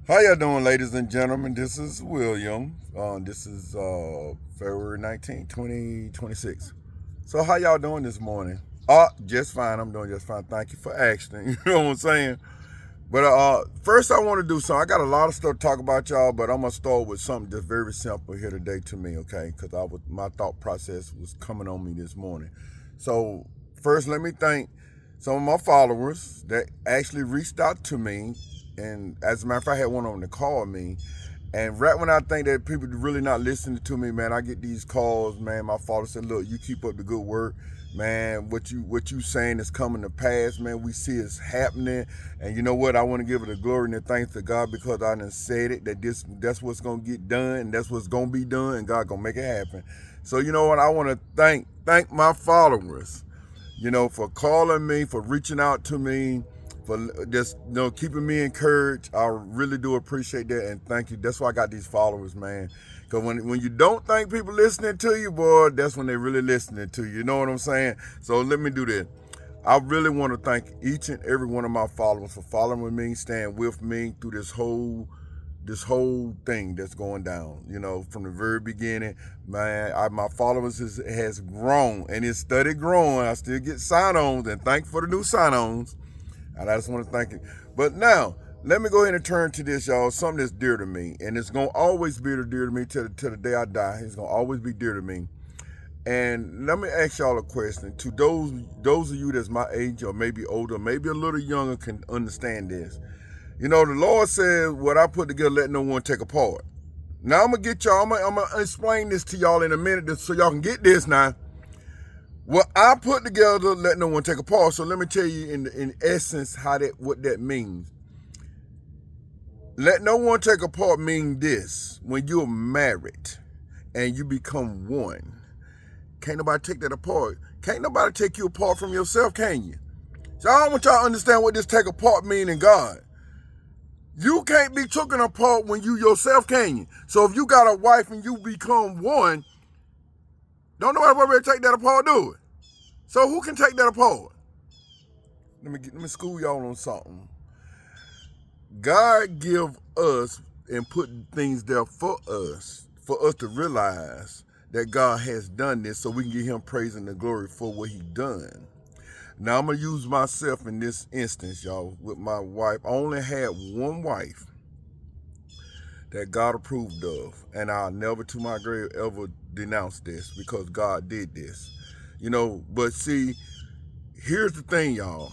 How y'all doing, ladies and gentlemen? This is William. This is February 19th, 2026. So how y'all doing this morning? Just fine. I'm doing just fine. Thank you for asking. You know what I'm saying? But first I want to do something. I got a lot of stuff to talk about, y'all, but I'm going to start with something just very simple here today to me, okay? Because my thought process was coming on me this morning. So first, let me thank some of my followers that actually reached out to me. And as a matter of fact, I had one on to call me. And right when I think that people really not listening to me, man, I get these calls, man. My father said, look, you keep up the good work. Man, what you saying is coming to pass, man. We see it's happening. And you know what? I want to give it the glory and the thanks to God because I done said it, that's what's gonna get done, and that's what's gonna be done, and God gonna make it happen. So you know what? I want to thank my followers, for calling me, for reaching out to me, for just keeping me encouraged. I really do appreciate that, and thank you. That's why I got these followers, man. Because when you don't think people listening to you, boy, that's when they really listening to you. You know what I'm saying? So let me do this. I really want to thank each and every one of my followers for following me, staying with me through this whole thing that's going down. From the very beginning, man, my followers has grown, and it's steady growing. I still get sign-ons, and thank you for the new sign-ons. And I just want to thank you. But now, let me go ahead and turn to this, y'all. Something that's dear to me. And it's going to always be dear to me till the day I die. It's going to always be dear to me. And let me ask y'all a question. To those of you that's my age or maybe older, maybe a little younger can understand this. The Lord says, what I put together, let no one take apart. Now, I'm going to get y'all, I'm going to explain this to y'all in a minute so y'all can get this now. What I put together, let no one take apart. So let me tell you in essence what that means. Let no one take apart means this. When you're married and you become one, can't nobody take that apart. Can't nobody take you apart from yourself, can you? So I want y'all to understand what this take apart mean in God. You can't be taken apart when you yourself, can you? So if you got a wife and you become one, don't nobody take that apart, do it. So who can take that apart? Let me school y'all on something. God give us and put things there for us to realize that God has done this so we can give him praise and the glory for what he done. Now I'm going to use myself in this instance, y'all, with my wife. I only had one wife that God approved of, and I'll never to my grave ever denounce this because God did this. But see, here's the thing, y'all.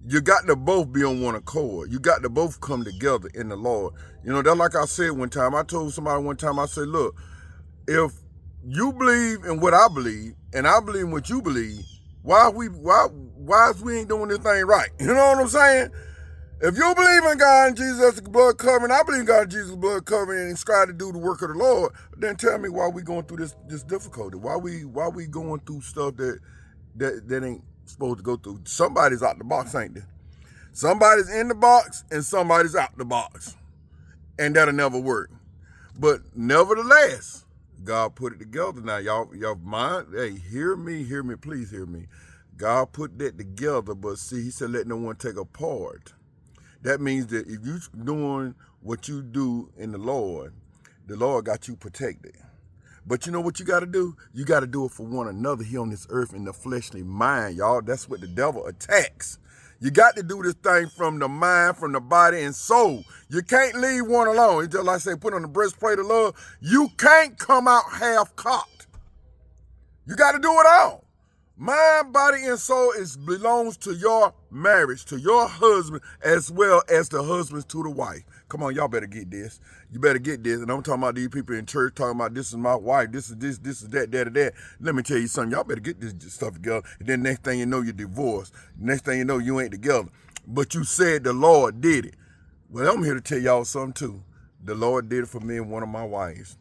You got to both be on one accord. You got to both come together in the Lord. That's like I said one time. I told somebody one time, I said, look, if you believe in what I believe, and I believe in what you believe, why is we ain't doing this thing right? You know what I'm saying? If you believe in God and Jesus' blood covering, I believe in God and Jesus' blood covering and strive to do the work of the Lord, then tell me why we going through this difficulty. Why we going through stuff that ain't supposed to go through. Somebody's out the box, ain't there? Somebody's in the box and somebody's out the box. And that'll never work. But nevertheless, God put it together. Now, y'all mind, hey, hear me, please hear me. God put that together, but see, he said, let no one take apart. That means that if you doing what you do in the Lord got you protected. But you know what you got to do? You got to do it for one another here on this earth in the fleshly mind, y'all. That's what the devil attacks. You got to do this thing from the mind, from the body, and soul. You can't leave one alone. It's just like I say, put on the breastplate of love. You can't come out half-cocked. You got to do it all. Mind, body, and soul belongs to your marriage, to your husband, as well as the husbands to the wife. Come on, y'all better get this. You better get this. And I'm talking about these people in church talking about this is my wife, this is that. Let me tell you something. Y'all better get this stuff together. And then next thing you know, you're divorced. Next thing you know, you ain't together. But you said the Lord did it. Well, I'm here to tell y'all something too. The Lord did it for me and one of my wives.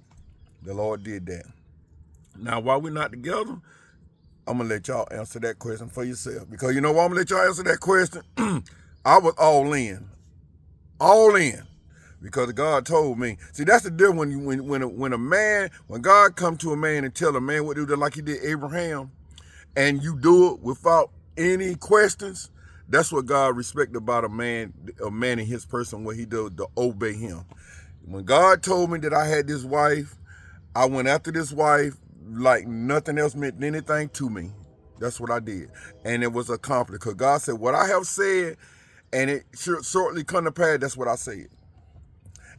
The Lord did that. Now, while we're not together, I'm going to let y'all answer that question for yourself. Because you know why I'm going to let y'all answer that question? I was all in. All in. Because God told me. See, that's the difference when God come to a man and tell a man what to do, like he did Abraham, and you do it without any questions, That's what God respects about a man in his person, what he does to obey him. When God told me that I had this wife, I went after this wife like nothing else meant anything to me. That's what I did. And it was accomplished. Because God said, what I have said, and it should shortly come to pass, that's what I said.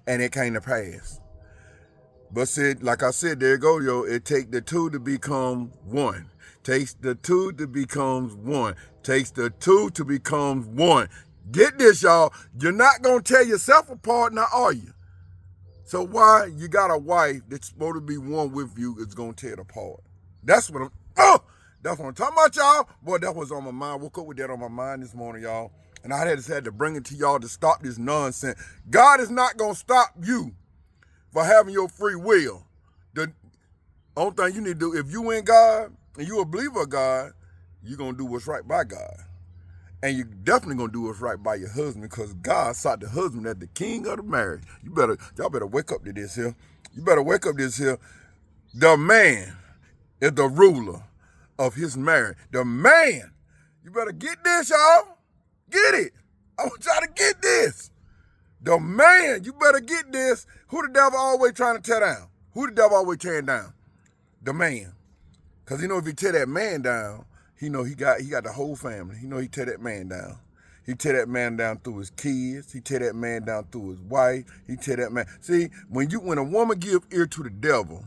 And it came to pass. But said, like I said, there you go, yo. It takes the two to become one. Takes the two to become one. Takes the two to become one. Get this, y'all. You're not going to tear yourself apart, now are you? So why you got a wife that's supposed to be one with you is going to tear it apart? That's what that's what I'm talking about, y'all. Boy, that was on my mind. Woke up with that on my mind this morning, y'all. And I just had to bring it to y'all to stop this nonsense. God is not going to stop you for having your free will. The only thing you need to do, if you in God and you a believer of God, you're going to do what's right by God. And you're definitely going to do what's right by your husband, because God sought the husband as the king of the marriage. Y'all better wake up to this here. You better wake up to this here. The man is the ruler of his marriage. The man. You better get this, y'all. Get it. I want y'all to get this. The man, you better get this. Who the devil always trying to tear down? Who the devil always tearing down? The man. Because if he tear that man down, he got the whole family. He tear that man down. He tear that man down through his kids. He tear that man down through his wife. He tear that man. See, when a woman give ear to the devil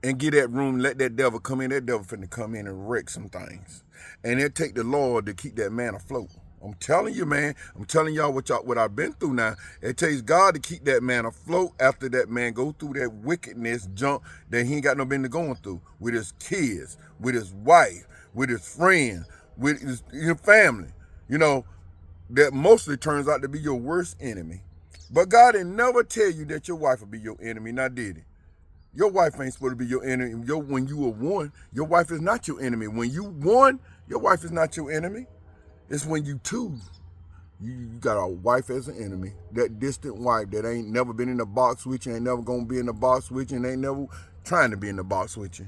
and give that room, let that devil come in, that devil finna come in and wreck some things. And it take the Lord to keep that man afloat. I'm telling you, man. I'm telling y'all what I've been through now. It takes God to keep that man afloat after that man go through that wickedness junk that he ain't got no business going through with his kids, with his wife, with his friends, with his family. That mostly turns out to be your worst enemy. But God didn't never tell you that your wife will be your enemy, now did he? Your wife ain't supposed to be your enemy. When you were one, your wife is not your enemy. When you one, your wife is not your enemy. It's when you two, you got a wife as an enemy. That distant wife that ain't never been in the box with you, ain't never gonna be in the box with you, and ain't never trying to be in the box with you.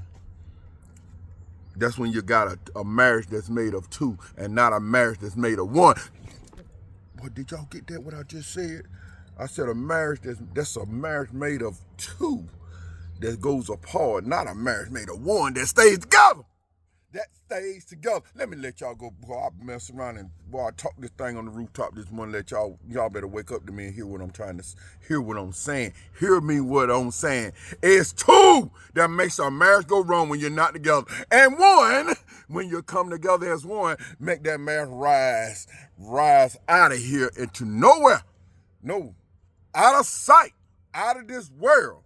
That's when you got a marriage that's made of two and not a marriage that's made of one. Boy, did y'all get that, what I just said? I said a marriage that's a marriage made of two that goes apart, not a marriage made of one that stays together. That stays together. Let me let y'all go. Boy, I mess around and I talk this thing on the rooftop this morning. Let y'all better wake up to me and hear what I'm saying. Hear me what I'm saying. It's two that makes a marriage go wrong when you're not together. And one, when you come together as one, make that marriage rise out of here into nowhere. No, out of sight, out of this world.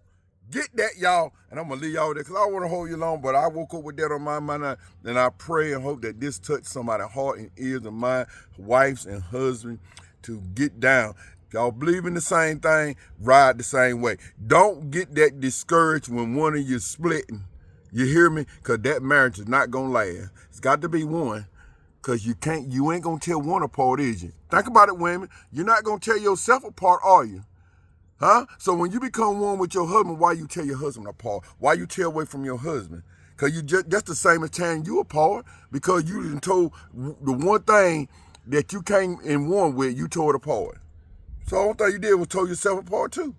Get that, y'all. And I'm going to leave y'all with that because I don't want to hold you long, but I woke up with that on my mind. And I pray and hope that this touched somebody's heart and ears and mind, wives and husbands, to get down. If y'all believe in the same thing, ride the same way. Don't get that discouraged when one of you splitting. You hear me? Because that marriage is not going to last. It's got to be one. Because you ain't going to tear one apart, is you? Think about it, women. You're not going to tear yourself apart, are you? Huh? So when you become one with your husband, why you tear your husband apart? Why you tear away from your husband? Because that's the same as tearing you apart, because you done told the one thing that you came in one with, you tore it apart. So the only thing you did was tore yourself apart too.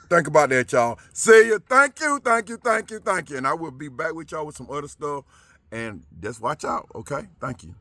Think about that, y'all. See you. Thank you. And I will be back with y'all with some other stuff. And just watch out, okay? Thank you.